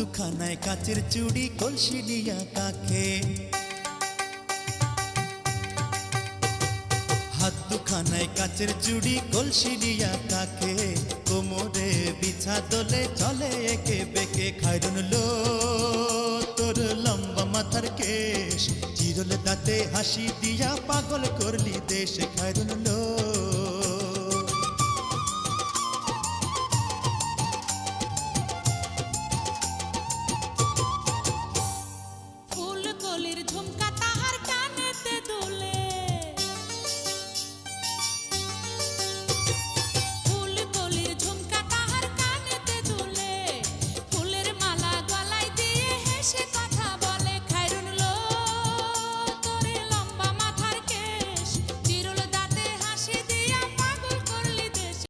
দুখানায় কাচের চুড়ি কলসি নিয়া কাকে, হাত দুখানায় কাচের চুড়ি কলসি নিয়া কাকে, কোমরে বিছা দোলে চলে একে বেকে। খায়রুন লো তোর লম্বা মাথার কেশ, চিরল দাঁতে হাসি দিয়া পাগল করলি দেশ। খায়রুন লো